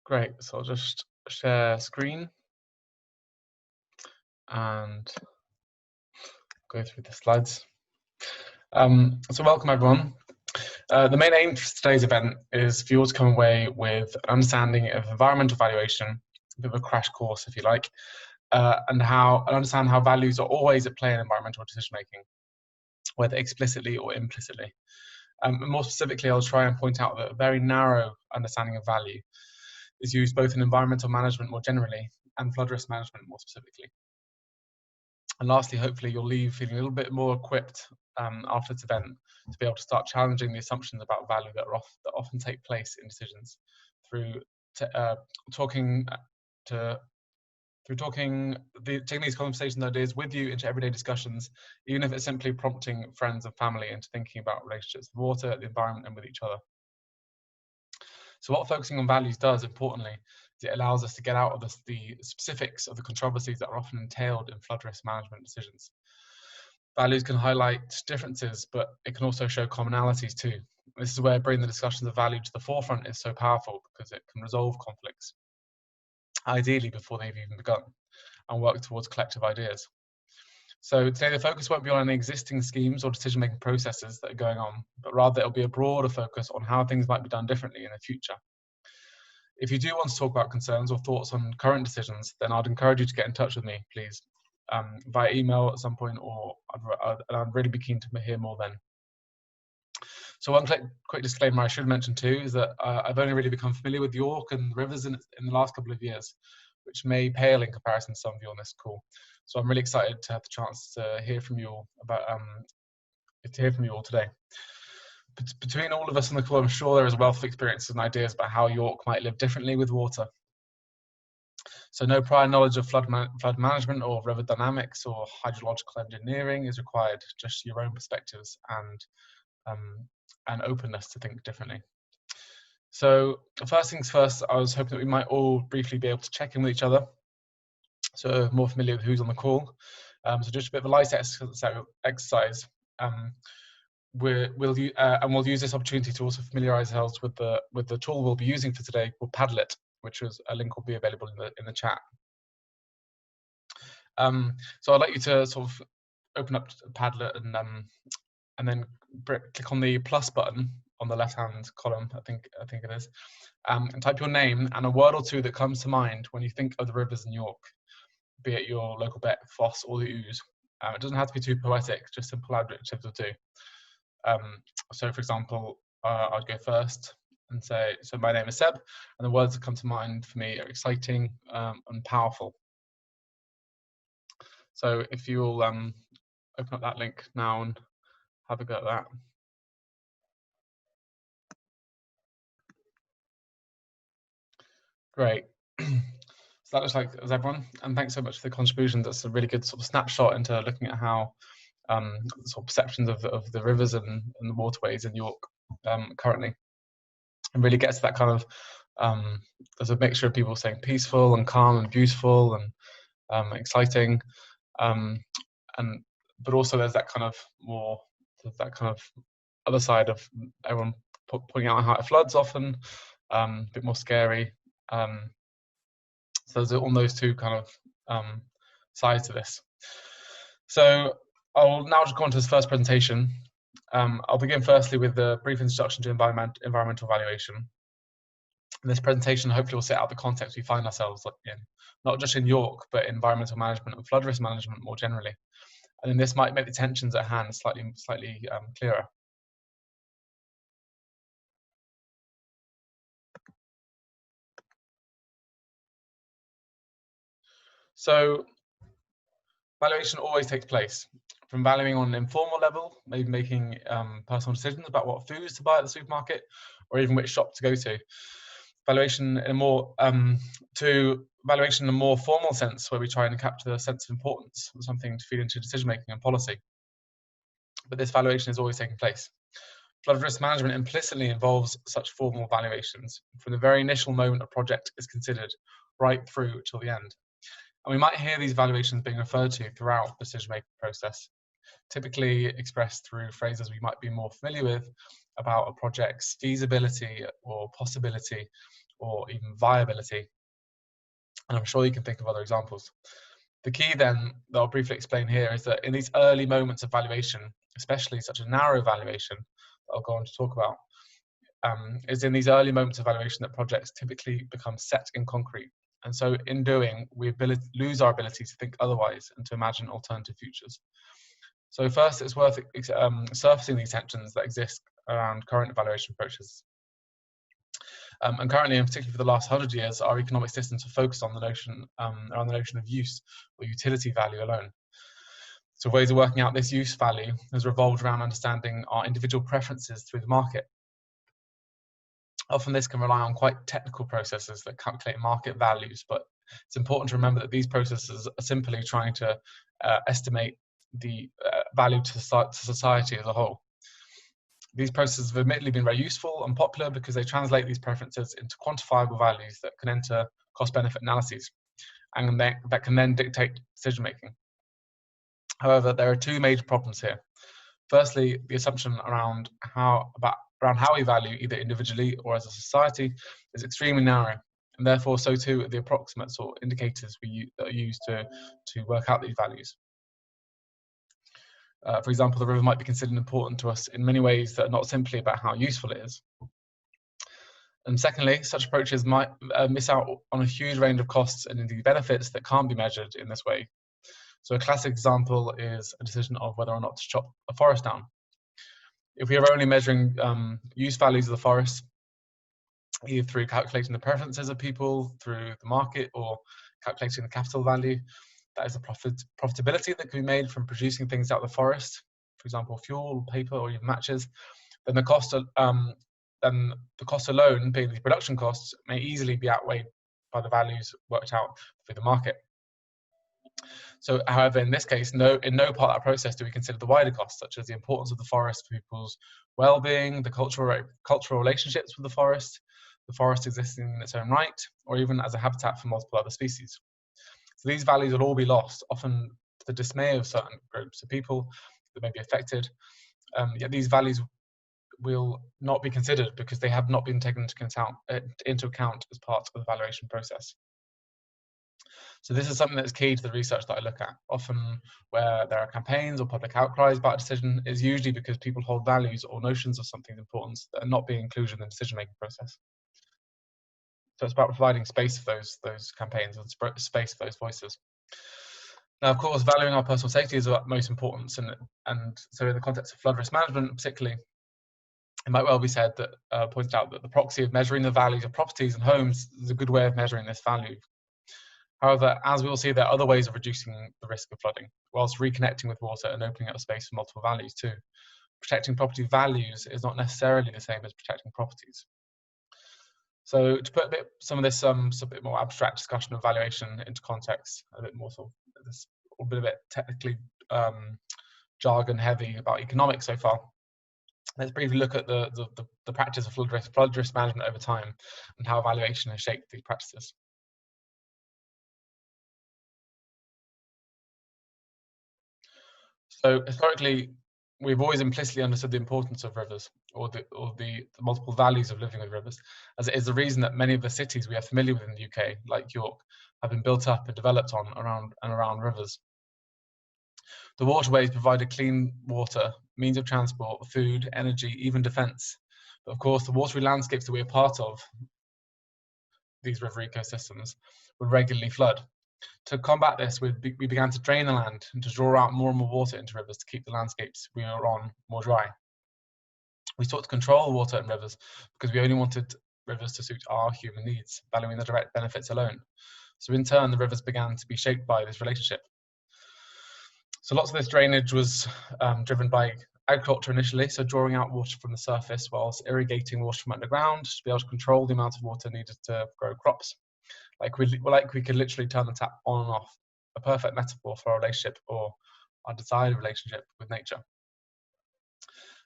Great, so I'll just share screen and go through the slides. So welcome everyone. The main aim for today's event is for you all to come away with an understanding of environmental valuation, a bit of a crash course if you like, and understand how values are always at play in environmental decision making, whether explicitly or implicitly. And more specifically, I'll try and point out that a very narrow understanding of value is used both in environmental management more generally and flood risk management more specifically. And lastly, hopefully you'll leave feeling a little bit more equipped after this event to be able to start challenging the assumptions about value that often take place in decisions through taking these conversations ideas with you into everyday discussions, even if it's simply prompting friends and family into thinking about relationships with water, the environment, and with each other. So what focusing on values does, importantly, is it allows us to get out of the specifics of the controversies that are often entailed in flood risk management decisions. Values can highlight differences, but it can also show commonalities too. This is where bringing the discussions of value to the forefront is so powerful, because it can resolve conflicts, ideally before they've even begun, and work towards collective ideas. So today the focus won't be on any existing schemes or decision-making processes that are going on, but rather it'll be a broader focus on how things might be done differently in the future. If you do want to talk about concerns or thoughts on current decisions, then I'd encourage you to get in touch with me, please, via email at some point, or I'd really be keen to hear more then. So one quick disclaimer I should mention too is that I've only really become familiar with York and rivers in the last couple of years, which may pale in comparison to some of you on this call. So I'm really excited to have the chance to hear from you all today. Between all of us on the call, I'm sure there is a wealth of experiences and ideas about how York might live differently with water. So no prior knowledge of flood management or river dynamics or hydrological engineering is required, just your own perspectives and openness to think differently. So first things first, I was hoping that we might all briefly be able to check in with each other, so more familiar with who's on the call. So just a bit of a light exercise. We'll use this opportunity to also familiarise ourselves with the tool we'll be using for today, called Padlet, which is a link will be available in the chat. So I'd like you to sort of open up Padlet and then click on the plus button on the left-hand column, I think it is, and type your name and a word or two that comes to mind when you think of the rivers in York, be it your local beck, foss, or the Ouse. It doesn't have to be too poetic, just simple adjectives will do. So for example, I'd go first and say, so my name is Seb, and the words that come to mind for me are exciting and powerful. So if you'll open up that link now and have a go at that. Great. So that looks like as everyone, and thanks so much for the contribution. That's a really good sort of snapshot into looking at how sort of perceptions of the rivers and the waterways in York currently, and really gets to that kind of there's a mixture of people saying peaceful and calm and beautiful and exciting, but also there's that kind of other side of everyone pointing out how it floods often, a bit more scary. So there's all those two kind of sides to this. So I'll now just go on to this first presentation. I'll begin firstly with a brief introduction to environmental valuation. And this presentation hopefully will set out the context we find ourselves in, not just in York, but in environmental management and flood risk management more generally. And then this might make the tensions at hand slightly clearer. So valuation always takes place, from valuing on an informal level, maybe making personal decisions about what foods to buy at the supermarket, or even which shop to go to. Valuation in a more formal sense, where we try and capture the sense of importance of something to feed into decision making and policy. But this valuation is always taking place. Flood risk management implicitly involves such formal valuations from the very initial moment a project is considered, right through till the end. And we might hear these valuations being referred to throughout the decision-making process, typically expressed through phrases we might be more familiar with, about a project's feasibility or possibility or even viability. And I'm sure you can think of other examples. The key then that I'll briefly explain here is that in these early moments of valuation, especially such a narrow valuation that I'll go on to talk about, is in these early moments of valuation that projects typically become set in concrete. And so in doing, we lose our ability to think otherwise and to imagine alternative futures. So first, it's worth surfacing these tensions that exist around current evaluation approaches. And currently, and particularly for the last 100 years, our economic systems have focused on the notion around the notion of use or utility value alone. So ways of working out this use value has revolved around understanding our individual preferences through the market. Often this can rely on quite technical processes that calculate market values, but it's important to remember that these processes are simply trying to estimate the value to society as a whole. These processes have admittedly been very useful and popular because they translate these preferences into quantifiable values that can enter cost-benefit analyses and that can then dictate decision-making. However, there are two major problems here. Firstly, the assumption around how we value either individually or as a society is extremely narrow, and therefore so too are the approximates or indicators that are used to work out these values. For example, the river might be considered important to us in many ways that are not simply about how useful it is. And secondly, such approaches might miss out on a huge range of costs and indeed benefits that can't be measured in this way. So a classic example is a decision of whether or not to chop a forest down. If we are only measuring use values of the forest, either through calculating the preferences of people through the market or calculating the capital value, that is the profitability that can be made from producing things out of the forest, for example, fuel, paper, or even matches, then the cost alone, being the production costs, may easily be outweighed by the values worked out through the market. So, however, in this case, in no part of that process do we consider the wider costs, such as the importance of the forest for people's well-being, the cultural relationships with the forest existing in its own right, or even as a habitat for multiple other species. So these values will all be lost, often to the dismay of certain groups of people that may be affected. Yet these values will not be considered because they have not been taken into account as part of the valuation process. So this is something that's key to the research that I look at. Often where there are campaigns or public outcries about a decision is usually because people hold values or notions of something's importance that are not being included in the decision-making process. So it's about providing space for those campaigns and space for those voices. Now, of course, valuing our personal safety is of utmost importance, and so in the context of flood risk management particularly, it might well be said that pointed out that the proxy of measuring the values of properties and homes is a good way of measuring this value. However, as we will see, there are other ways of reducing the risk of flooding, whilst reconnecting with water and opening up space for multiple values too. Protecting property values is not necessarily the same as protecting properties. So to put some of this a bit more abstract discussion of valuation into context, a bit more sort of this a bit technically jargon heavy about economics so far. Let's briefly look at the practice of flood risk management over time and how valuation has shaped these practices. So historically, we've always implicitly understood the importance of rivers or the multiple values of living with rivers, as it is the reason that many of the cities we are familiar with in the UK, like York, have been built up and developed on around rivers. The waterways provided clean water, means of transport, food, energy, even defence. But of course, the watery landscapes that we are part of, these river ecosystems, would regularly flood. To combat this, we began to drain the land and to draw out more and more water into rivers to keep the landscapes we are on more dry. We sought to control water in rivers because we only wanted rivers to suit our human needs, valuing the direct benefits alone. So in turn, the rivers began to be shaped by this relationship. So lots of this drainage was driven by agriculture initially, so drawing out water from the surface whilst irrigating water from underground to be able to control the amount of water needed to grow crops. Like we could literally turn the tap on and off, a perfect metaphor for our relationship or our desired relationship with nature.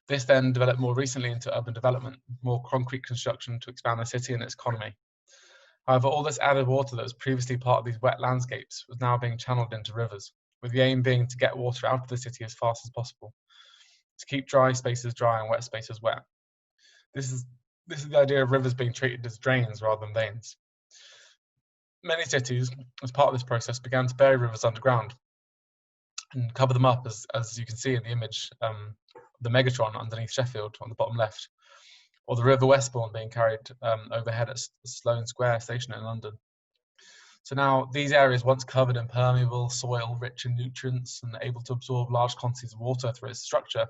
This then developed more recently into urban development, more concrete construction to expand the city and its economy. However, all this added water that was previously part of these wet landscapes was now being channeled into rivers, with the aim being to get water out of the city as fast as possible, to keep dry spaces dry and wet spaces wet. This is the idea of rivers being treated as drains rather than veins. Many cities, as part of this process, began to bury rivers underground and cover them up, as you can see in the image, the Megatron underneath Sheffield on the bottom left, or the River Westbourne being carried overhead at Sloane Square station in London. So now these areas, once covered in permeable soil, rich in nutrients and able to absorb large quantities of water through its structure,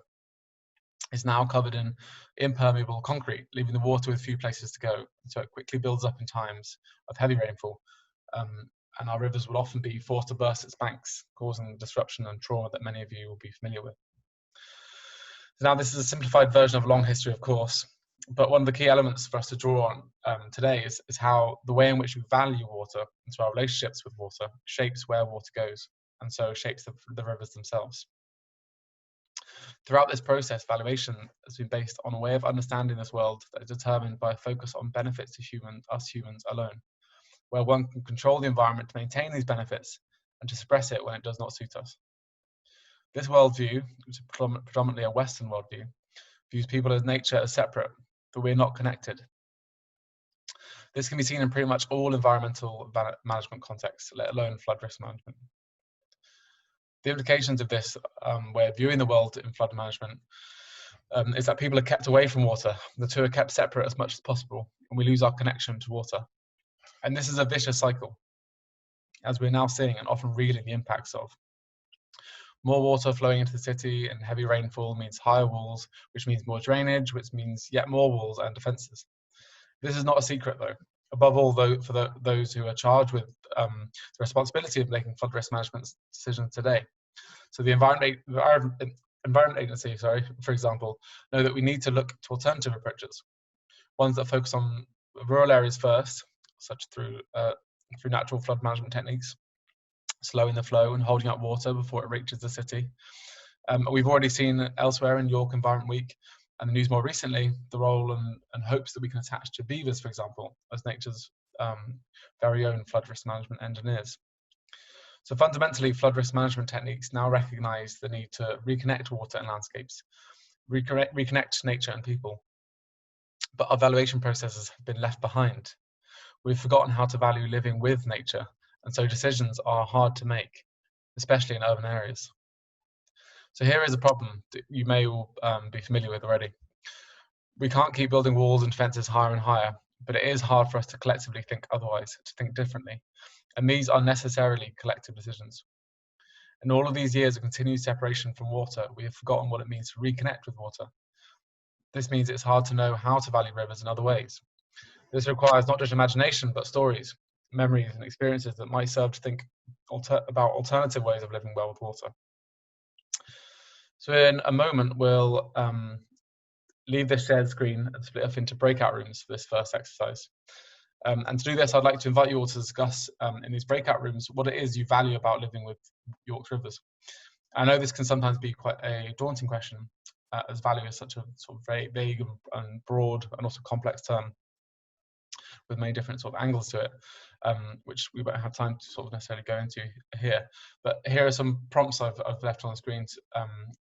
is now covered in impermeable concrete, leaving the water with few places to go. So it quickly builds up in times of heavy rainfall, and our rivers will often be forced to burst its banks, causing disruption and trauma that many of you will be familiar with. Now, this is a simplified version of a long history, of course, but one of the key elements for us to draw on today is how the way in which we value water and so our relationships with water shapes where water goes, and so shapes the rivers themselves. Throughout this process, valuation has been based on a way of understanding this world that is determined by a focus on benefits to us humans alone, where one can control the environment to maintain these benefits and to suppress it when it does not suit us. This worldview, which is predominantly a Western worldview, views people as nature as separate, that we're not connected. This can be seen in pretty much all environmental management contexts, let alone flood risk management. The implications of this way of viewing the world in flood management is that people are kept away from water. The two are kept separate as much as possible, and we lose our connection to water. And this is a vicious cycle, as we're now seeing and often reeling the impacts of. More water flowing into the city and heavy rainfall means higher walls, which means more drainage, which means yet more walls and defences. This is not a secret, though. Above all, though, for those who are charged with the responsibility of making flood risk management decisions today. So the Environment Agency, for example, know that we need to look to alternative approaches, ones that focus on rural areas first, such through natural flood management techniques, slowing the flow and holding up water before it reaches the city. We've already seen elsewhere in York Environment Week and the news more recently, the role and hopes that we can attach to beavers, for example, as nature's very own flood risk management engineers. So fundamentally, flood risk management techniques now recognise the need to reconnect water and landscapes, reconnect nature and people. But our valuation processes have been left behind. We've forgotten how to value living with nature, and so decisions are hard to make, especially in urban areas. So here is a problem that you may all be familiar with already. We can't keep building walls and fences higher and higher, but it is hard for us to collectively think otherwise, to think differently. And these are necessarily collective decisions. In all of these years of continued separation from water, we have forgotten what it means to reconnect with water. This means it's hard to know how to value rivers in other ways. This requires not just imagination, but stories, memories, and experiences that might serve to think about alternative ways of living well with water. So in a moment, we'll leave this shared screen and split up into breakout rooms for this first exercise. And to do this, I'd like to invite you all to discuss in these breakout rooms what it is you value about living with York's rivers. I know this can sometimes be quite a daunting question, as value is such a sort of very vague and broad and also complex term with many different sort of angles to it, which we won't have time to sort of necessarily go into here. But here are some prompts I've left on the screen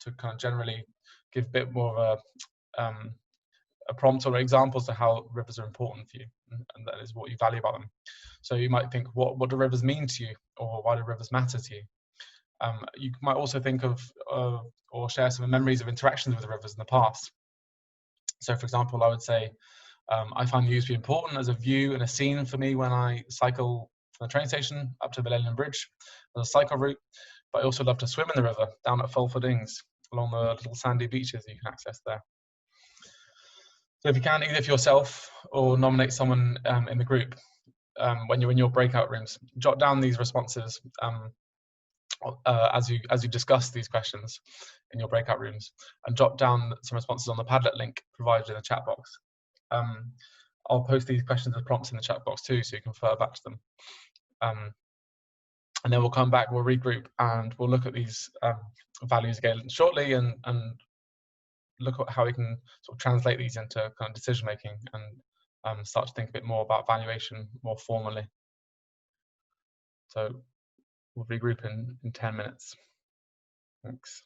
to kind of generally give a bit more of a prompt or examples to how rivers are important for you, and that is what you value about them. So you might think, what do rivers mean to you, or why do rivers matter to you? You might also think of or share some memories of interactions with the rivers in the past. So, for example, I would say I find views to be important as a view and a scene for me when I cycle from the train station up to the Millennium Bridge as a cycle route. But I also love to swim in the river down at Fulford Ings along the little sandy beaches that you can access there. So if you can, either for yourself or nominate someone in the group, when you're in your breakout rooms, jot down these responses as you discuss these questions in your breakout rooms, and jot down some responses on the Padlet link provided in the chat box. I'll post these questions as prompts in the chat box too, so you can refer back to them. And then we'll come back, we'll regroup, and we'll look at these values again shortly, and look at how we can sort of translate these into kind of decision making and start to think a bit more about valuation more formally. So we'll regroup in 10 minutes. Thanks.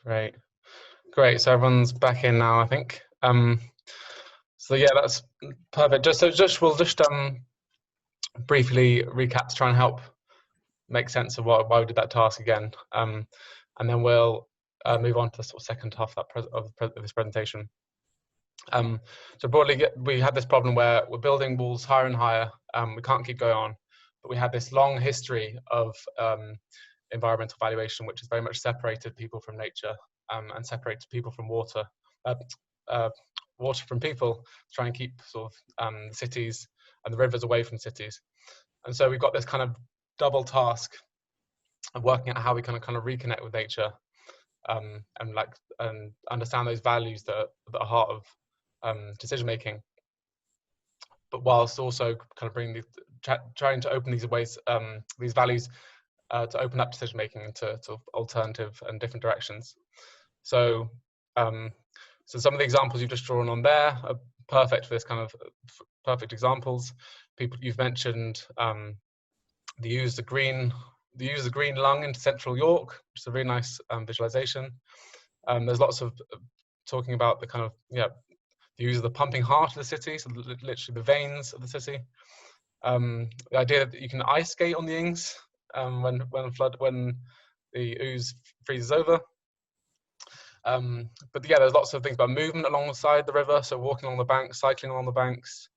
Great. So everyone's back in now, I think. So yeah, that's perfect. We'll just briefly recap to try and help make sense of why we did that task again, and then we'll move on to the sort of second half of this presentation. So broadly, we had this problem where we're building walls higher and higher. We can't keep going on, but we had this long history of environmental valuation, which has very much separated people from nature and separated people from water, water from people, to try and keep sort of cities and the rivers away from cities. And so we've got this kind of double task of working out how we kind of reconnect with nature and understand those values that are heart of decision making, but whilst also kind of trying to open these ways, these values to open up decision making into alternative and different directions. So, so some of the examples you've just drawn on there are perfect for this kind of perfect examples. You've mentioned the use of the green lung into central York, which is a really nice visualization. There's lots of talking about the kind of the use of the pumping heart of the city, so literally the veins of the city. The idea that you can ice skate on the Ings when the ooze freezes over. But yeah, there's lots of things about movement alongside the river, so walking along the banks, cycling along the banks.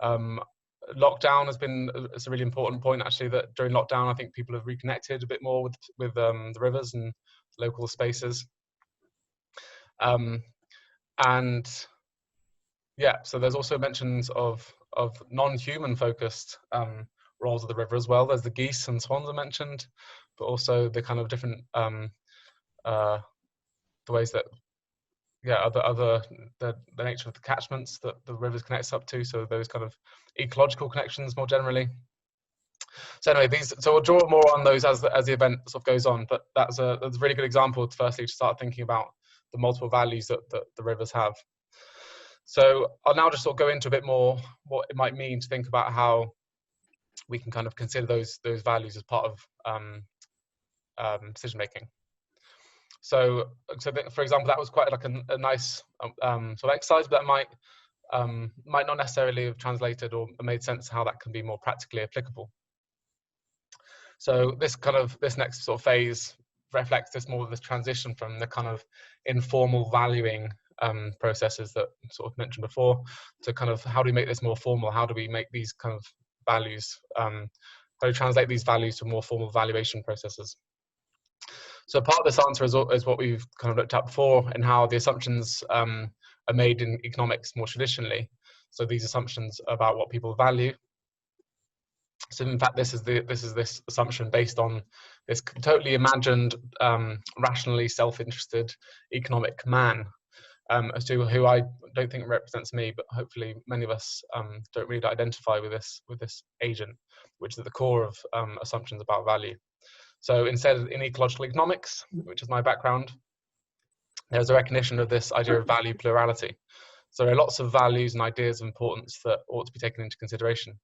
Lockdown has been a really important point, actually, that during lockdown I think people have reconnected a bit more with the rivers and local spaces. And yeah, so there's also mentions of non-human focused roles of the river as well. There's the geese and swans are mentioned, but also the kind of different the ways that the nature of the catchments that the rivers connects up to, so those kind of ecological connections more generally. So anyway, so we'll draw more on those as the event sort of goes on, but that's a really good example firstly to start thinking about the multiple values that the rivers have. So I'll now just sort of go into a bit more what it might mean to think about how we can kind of consider those values as part of decision making. So for example, that was quite like a nice sort of exercise, but that might not necessarily have translated or made sense how that can be more practically applicable. So this next sort of phase reflects this transition from the kind of informal valuing processes that sort of mentioned before to kind of how do we make this more formal? How do we make these kind of values, how do we translate these values to more formal valuation processes? So part of this answer is what we've kind of looked at before, and how the assumptions are made in economics more traditionally. So these assumptions about what people value. So in fact, this is this assumption based on this totally imagined, rationally self-interested economic man, as to who I don't think represents me, but hopefully many of us don't really identify with this agent, which is at the core of assumptions about value. So instead, in ecological economics, which is my background, there's a recognition of this idea of value plurality. So there are lots of values and ideas of importance that ought to be taken into consideration.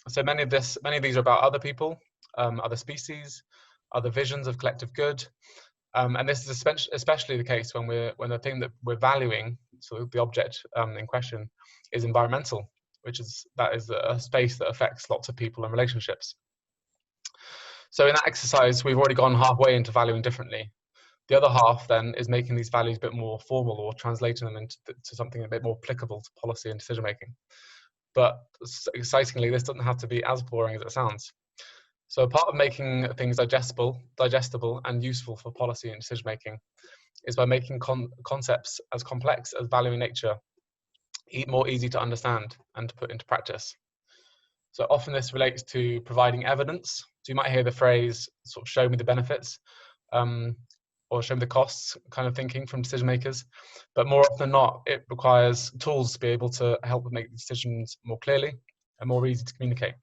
So many of these are about other people, other species, other visions of collective good, and this is especially the case when the thing that we're valuing, so the object in question, is environmental, that is a space that affects lots of people and relationships. So in that exercise, we've already gone halfway into valuing differently. The other half then is making these values a bit more formal, or translating them into something a bit more applicable to policy and decision making. But excitingly, this doesn't have to be as boring as it sounds. So part of making things digestible and useful for policy and decision making is by making concepts as complex as valuing nature more easy to understand and to put into practice. So often this relates to providing evidence. So you might hear the phrase sort of show me the benefits or show me the costs kind of thinking from decision makers. But more often than not, it requires tools to be able to help make decisions more clearly and more easy to communicate.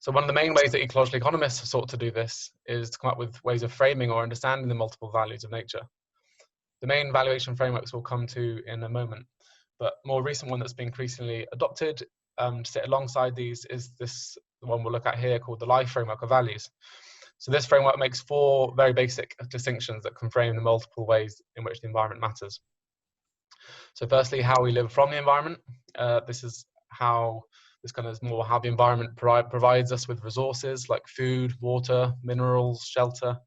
So one of the main ways that ecological economists have sought to do this is to come up with ways of framing or understanding the multiple values of nature. The main valuation frameworks we'll come to in a moment, but more recent one that's been increasingly adopted to sit alongside these is the one we'll look at here, called the life framework of values. So this framework makes 4 very basic distinctions that can frame the multiple ways in which the environment matters. So firstly, how we live from the environment. This is how the environment provides us with resources like food, water, minerals, shelter.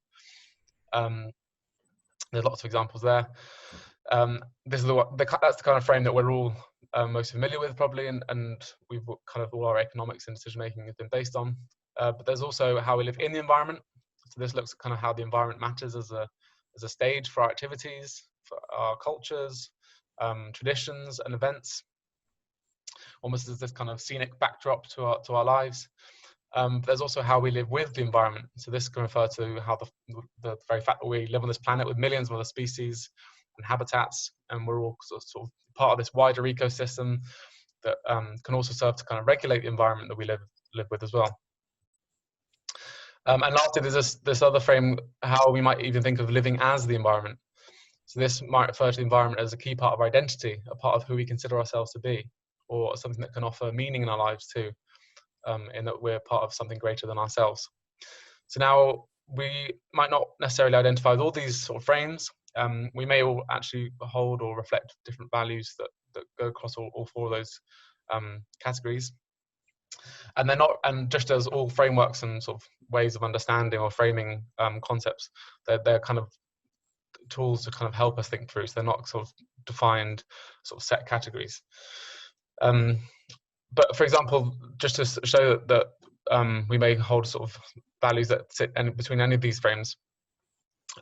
There's lots of examples there. That's the kind of frame that we're all most familiar with probably, and we've kind of all our economics and decision making has been based on. But there's also how we live in the environment. So this looks at kind of how the environment matters as a stage for our activities, for our cultures, traditions and events, almost as this kind of scenic backdrop to our lives. But there's also how we live with the environment. So this can refer to how the very fact that we live on this planet with millions of other species and habitats, and we're all sort of part of this wider ecosystem that can also serve to kind of regulate the environment that we live with as well. And lastly, there's this other frame, how we might even think of living as the environment. So this might refer to the environment as a key part of our identity, a part of who we consider ourselves to be, or something that can offer meaning in our lives too, in that we're part of something greater than ourselves. So now we might not necessarily identify with all these sort of frames. We may all actually hold or reflect different values that go across all 4 of those categories. And they're not, and just as all frameworks and sort of ways of understanding or framing concepts, they're kind of tools to kind of help us think through. So they're not sort of defined, sort of set categories. But for example, just to show that we may hold sort of values that sit between any of these frames,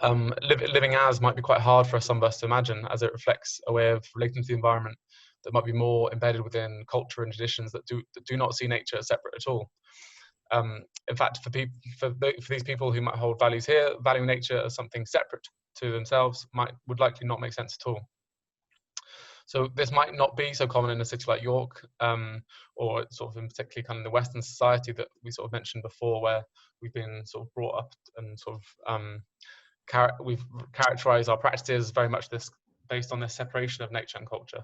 living as might be quite hard for some of us to imagine, as it reflects a way of relating to the environment that might be more embedded within culture and traditions that do not see nature as separate at all. In fact, for these people who might hold values here, valuing nature as something separate to themselves would likely not make sense at all. So this might not be so common in a city like York, or sort of in particularly kind of the Western society that we sort of mentioned before, where we've been sort of brought up and sort of we've characterized our practices very much based on this separation of nature and culture.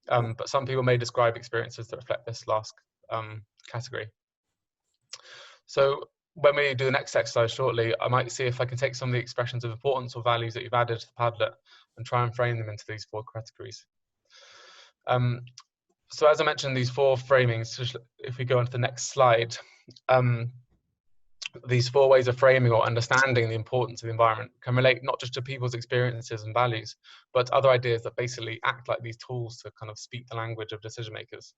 But some people may describe experiences that reflect this last category. So when we do the next exercise shortly, I might see if I can take some of the expressions of importance or values that you've added to the Padlet and try and frame them into these 4 categories. So as I mentioned, these 4 framings, if we go on to the next slide, these 4 ways of framing or understanding the importance of the environment can relate not just to people's experiences and values, but other ideas that basically act like these tools to kind of speak the language of decision makers.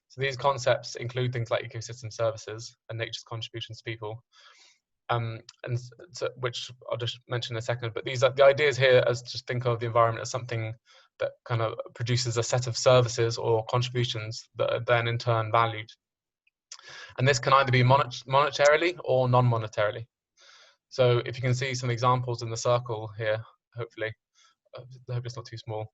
So these concepts include things like ecosystem services and nature's contributions to people, which I'll just mention in a second. But these are the ideas here, as just think of the environment as something that kind of produces a set of services or contributions that are then in turn valued. And this can either be monetarily or non-monetarily. So if you can see some examples in the circle here, hopefully, I hope it's not too small.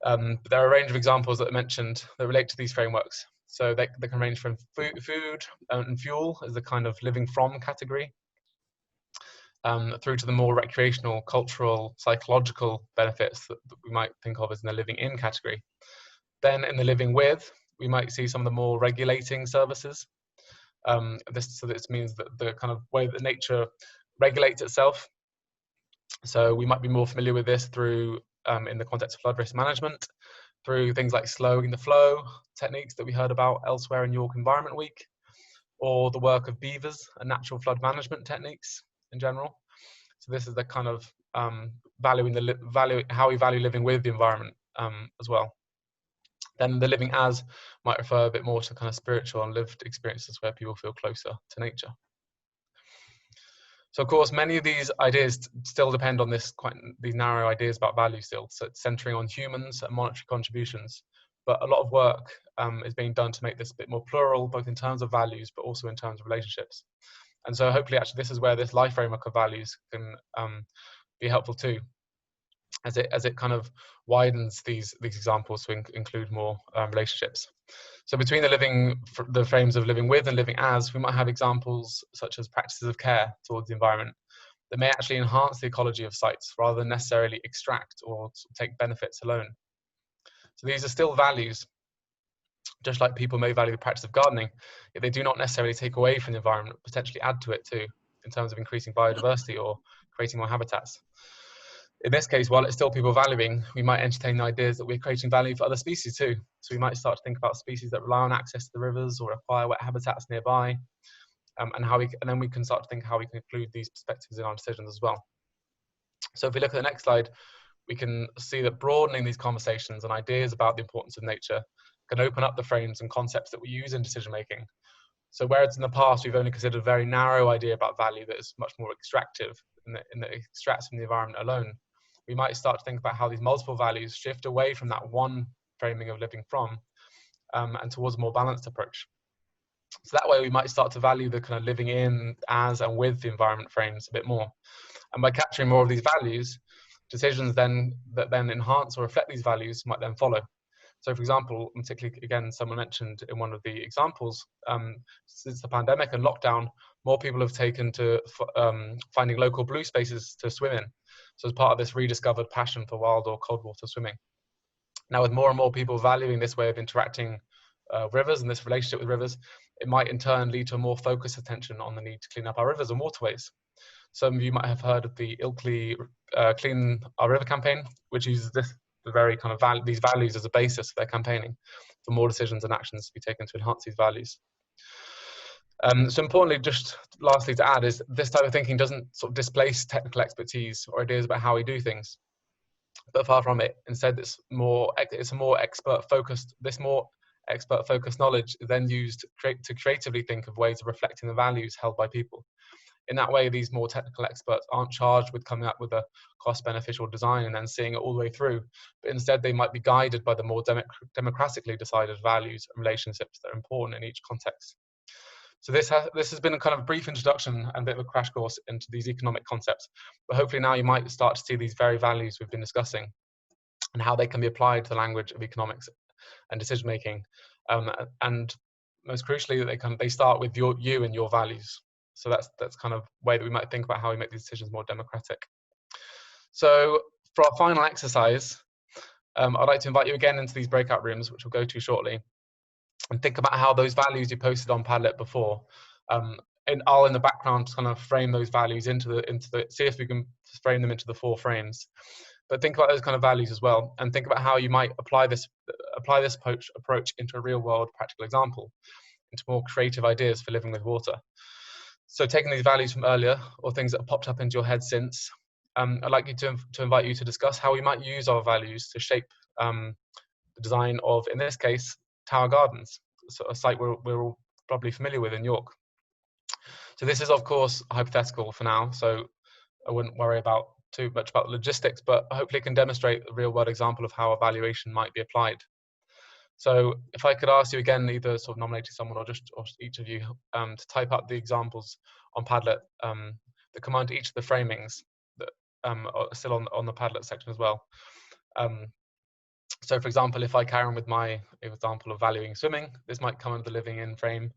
But there are a range of examples that are mentioned that relate to these frameworks. So they can range from food and fuel as the kind of living from category, through to the more recreational, cultural, psychological benefits that we might think of as in the living in category. Then in the living with, we might see some of the more regulating services. This means that the kind of way that nature regulates itself. So we might be more familiar with this through, in the context of flood risk management, through things like slowing the flow techniques that we heard about elsewhere in York Environment Week, or the work of beavers and natural flood management techniques in general. So this is the kind of how we value living with the environment as well. Then the living as might refer a bit more to kind of spiritual and lived experiences where people feel closer to nature. So of course, many of these ideas still depend on these narrow ideas about value still, so it's centering on humans and monetary contributions. But a lot of work is being done to make this a bit more plural, both in terms of values, but also in terms of relationships. And so hopefully actually this is where this life framework of values can be helpful too, as it kind of widens these examples to include more relationships. So between the frames of living with and living as, we might have examples such as practices of care towards the environment that may actually enhance the ecology of sites rather than necessarily extract or take benefits alone. So these are still values, just like people may value the practice of gardening, yet they do not necessarily take away from the environment, potentially add to it too, in terms of increasing biodiversity or creating more habitats. In this case, while it's still people valuing, we might entertain the ideas that we're creating value for other species too. So we might start to think about species that rely on access to the rivers or acquire wet habitats nearby, and then we can start to think how we can include these perspectives in our decisions as well. So if we look at the next slide, we can see that broadening these conversations and ideas about the importance of nature can open up the frames and concepts that we use in decision making. So whereas in the past we've only considered a very narrow idea about value that is much more extractive in that it extracts from the environment alone, we might start to think about how these multiple values shift away from that one framing of living from and towards a more balanced approach. So that way we might start to value the kind of living in, as, and with the environment frames a bit more. And by capturing more of these values, decisions then that then enhance or reflect these values might then follow. So for example, particularly again, someone mentioned in one of the examples, since the pandemic and lockdown, more people have taken to finding local blue spaces to swim in. So as part of this rediscovered passion for wild or cold water swimming. Now with more and more people valuing this way of interacting rivers and this relationship with rivers, it might in turn lead to a more focused attention on the need to clean up our rivers and waterways. Some of you might have heard of the Ilkley Clean Our River campaign, which uses these values as a basis for their campaigning for more decisions and actions to be taken to enhance these values. So importantly, just lastly to add, is this type of thinking doesn't sort of displace technical expertise or ideas about how we do things, but far from it. Instead, it's a more expert focused. This more expert focused knowledge is then used to creatively think of ways of reflecting the values held by people. In that way, these more technical experts aren't charged with coming up with a cost-beneficial design and then seeing it all the way through, but instead they might be guided by the more democratically decided values and relationships that are important in each context. So this has been a kind of brief introduction and a bit of a crash course into these economic concepts, but hopefully now you might start to see these very values we've been discussing and how they can be applied to the language of economics and decision making, and most crucially that they start with you and your values. So that's kind of way that we might think about how we make these decisions more democratic. So for our final exercise, I'd like to invite you again into these breakout rooms, which we'll go to shortly, and think about how those values you posted on Padlet before, and I'll in the background kind of frame those values into the see if we can frame them into the 4 frames. But think about those kind of values as well, and think about how you might apply this approach into a real world practical example, into more creative ideas for living with water. So taking these values from earlier or things that have popped up into your head since, I'd like you to invite you to discuss how we might use our values to shape the design of, in this case, Tower Gardens, so a site we're all probably familiar with in York. So this is of course hypothetical for now, so I wouldn't worry too much about the logistics, but hopefully it can demonstrate a real world example of how evaluation might be applied. So if I could ask you again, either sort of nominating someone or each of you to type up the examples on Padlet that come under each of the framings that are still on the Padlet section as well. So for example, if I carry on with my example of valuing swimming, this might come under the living in frame,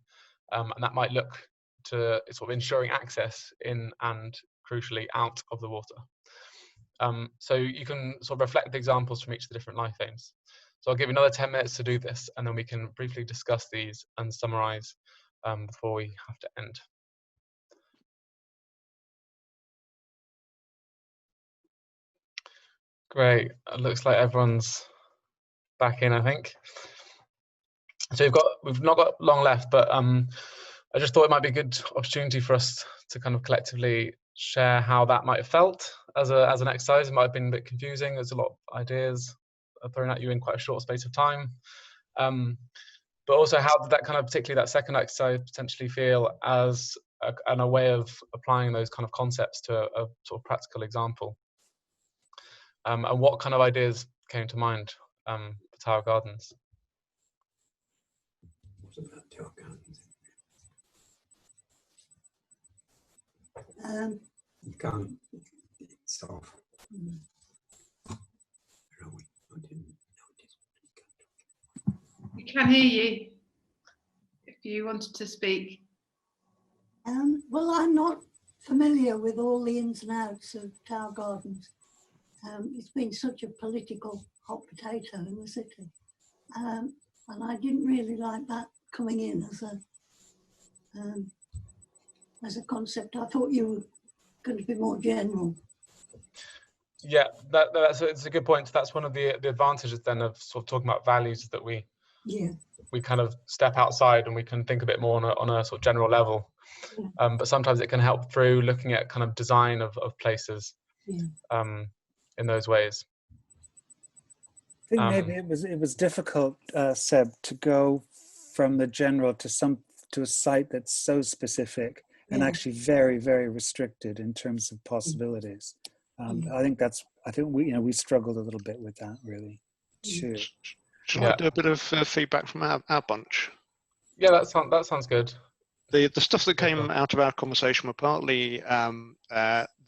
and that might look to sort of ensuring access in and crucially out of the water. So you can sort of reflect the examples from each of the different life aims. So I'll give you another 10 minutes to do this, and then we can briefly discuss these and summarize before we have to end. Great, it looks like everyone's back in, I think. So we've not got long left, but I just thought it might be a good opportunity for us to kind of collectively share how that might have felt as an exercise. It might have been a bit confusing. There's a lot of ideas thrown at you in quite a short space of time. But also how did that kind of, particularly that second exercise, potentially feel as a way of applying those kind of concepts to a sort of practical example? And what kind of ideas came to mind for Tower Gardens? What about Tower Gardens? You can't, it's off. Where are we? I didn't notice. We can hear you if you wanted to speak. Well, I'm not familiar with all the ins and outs of Tower Gardens. It's been such a political hot potato in the city. And I didn't really like that coming in as as a concept. I thought you were going to be more general. Yeah, it's a good point. That's one of the advantages then of sort of talking about values, is that we kind of step outside and we can think a bit more on a sort of general level. But sometimes it can help through looking at kind of design of places in those ways. I think maybe it was difficult, Seb, to go from the general to a site that's so specific and actually very, very restricted in terms of possibilities. I think we struggled a little bit with that, really, too. Shall I do a bit of feedback from our bunch? Yeah, that sounds good. The stuff that came out of our conversation were partly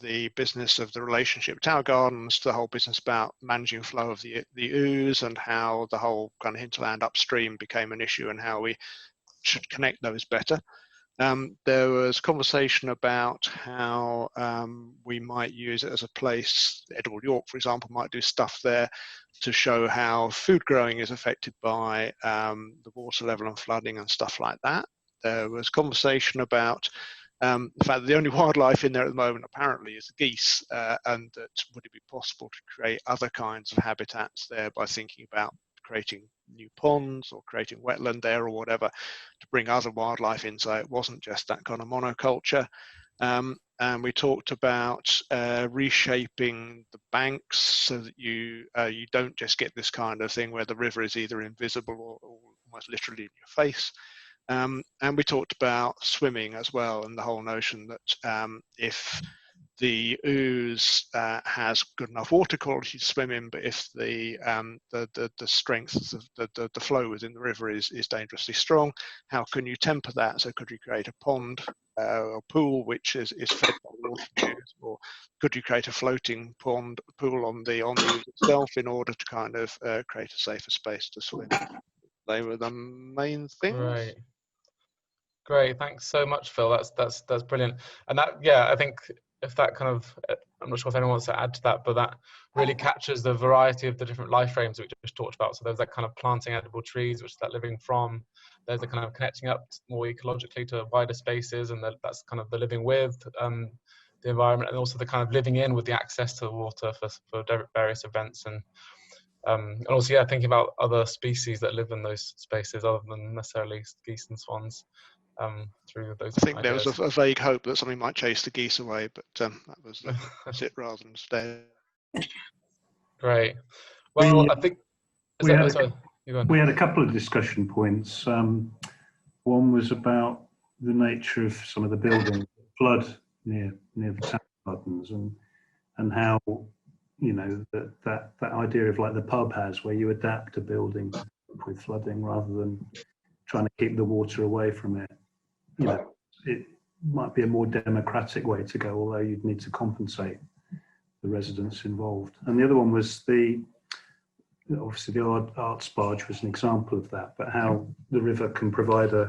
the business of the relationship with Tower Gardens, the whole business about managing flow of the ooze, and how the whole kind of hinterland upstream became an issue and how we should connect those better. There was conversation about how we might use it as a place. Edward York, for example, might do stuff there to show how food growing is affected by the water level and flooding and stuff like that. There was conversation about the fact that the only wildlife in there at the moment apparently is the geese, and that would it be possible to create other kinds of habitats there by thinking about creating new ponds or creating wetland there or whatever to bring other wildlife in, so it wasn't just that kind of monoculture. And we talked about reshaping the banks so that you don't just get this kind of thing where the river is either invisible or almost literally in your face. And we talked about swimming as well, and the whole notion that if the ooze has good enough water quality to swim in, but if the strength of the flow within the river is dangerously strong, how can you temper that? So could you create a pond or pool which is fed by the water from the ooze, or could you create a floating pool on the ooze itself in order to kind of create a safer space to swim? They were the main things. Great, thanks so much, Phil. That's brilliant. And that, I think if that kind of, I'm not sure if anyone wants to add to that, but that really captures the variety of the different life frames that we just talked about. So there's that kind of planting edible trees, which is that living from. There's the kind of connecting up more ecologically to wider spaces, and that's kind of the living with the environment, and also the kind of living in with the access to water for various events, and also thinking about other species that live in those spaces other than necessarily geese and swans. Through those I think ideas. there was a vague hope that something might chase the geese away, but that was it rather than stay. Great. Well, I think we had a couple of discussion points. One was about the nature of some of the buildings, flood near the Tower Gardens, and how that idea of like the pub has, where you adapt a building with flooding rather than trying to keep the water away from it. It might be a more democratic way to go, although you'd need to compensate the residents involved. And the other one was obviously the arts barge was an example of that, but how the river can provide a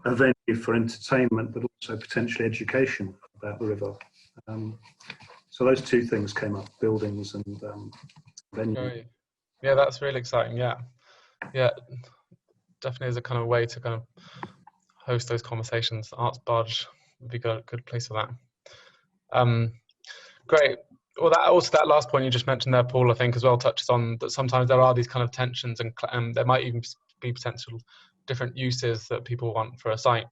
venue for entertainment, but also potentially education about the river. So those two things came up, buildings and venues. Great. Yeah, that's really exciting. Yeah, definitely is a kind of way to kind of host those conversations. Arts barge would be a good place for that. Great. Well, that last point you just mentioned there, Paul, I think as well touches on that sometimes there are these kind of tensions, and there might even be potential different uses that people want for a site.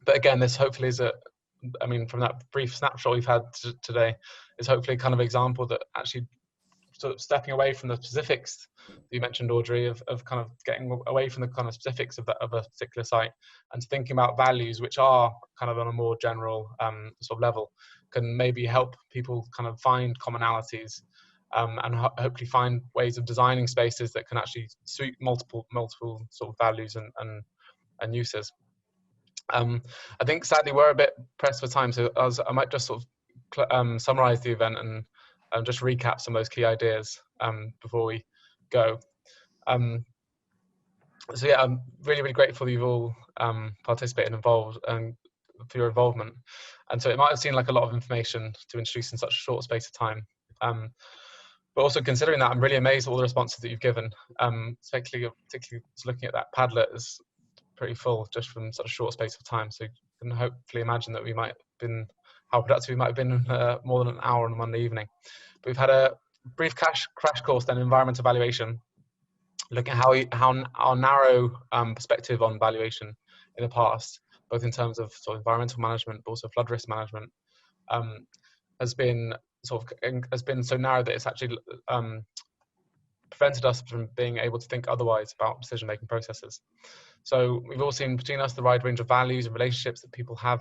But again, this hopefully is from that brief snapshot we've had today, is hopefully a kind of example that actually sort of stepping away from the specifics that you mentioned, Audrey, of kind of getting away from the kind of specifics of a particular site and thinking about values which are kind of on a more general sort of level, can maybe help people kind of find commonalities and hopefully find ways of designing spaces that can actually suit multiple sort of values and uses. I think sadly we're a bit pressed for time, so I might just sort of summarize the event and just recap some of those key ideas before we go. So yeah, I'm really, really grateful that you've all participated and involved and for your involvement. And so it might have seemed like a lot of information to introduce in such a short space of time. But also considering that, I'm really amazed at all the responses that you've given, particularly looking at that Padlet is pretty full just from such a short space of time. So can hopefully imagine that we might have been, how productive we might have been more than an hour on a Monday evening. But we've had a brief crash course then in environmental valuation, looking at how our narrow perspective on valuation in the past, both in terms of sort of environmental management, but also flood risk management, has been so narrow that it's actually prevented us from being able to think otherwise about decision-making processes. So we've all seen between us the wide range of values and relationships that people have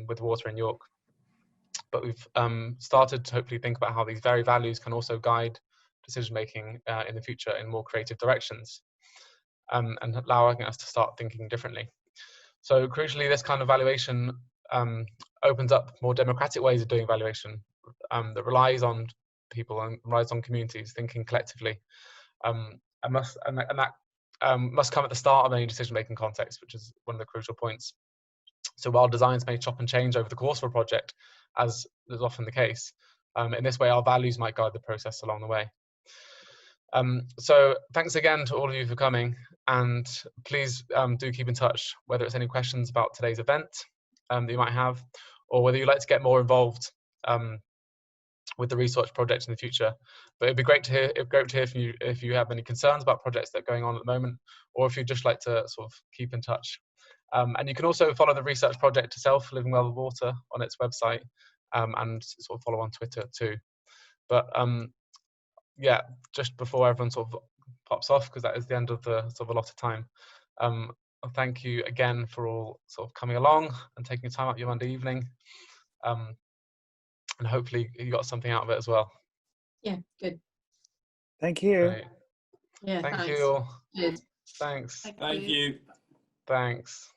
with water in York. But we've started to hopefully think about how these very values can also guide decision-making in the future in more creative directions, and allowing us to start thinking differently. So crucially, this kind of valuation opens up more democratic ways of doing valuation that relies on people and relies on communities thinking collectively, and that must come at the start of any decision-making context, which is one of the crucial points. So while designs may chop and change over the course of a project, as is often the case, in this way our values might guide the process along the way. So thanks again to all of you for coming, and please do keep in touch, whether it's any questions about today's event that you might have, or whether you'd like to get more involved with the research project in the future. But it'd be great to hear from you if you have any concerns about projects that are going on at the moment, or if you'd just like to sort of keep in touch. And you can also follow the research project itself, Living Well with Water, on its website, and sort of follow on Twitter too. But yeah, just before everyone sort of pops off, because that is the end of the sort of allotted time, thank you again for all sort of coming along and taking time out your Monday evening. And hopefully you got something out of it as well. Yeah, good. Thank you. Great. Yeah, Thank thanks. you all. Cheers. Thanks. Thank Thank you. Thanks.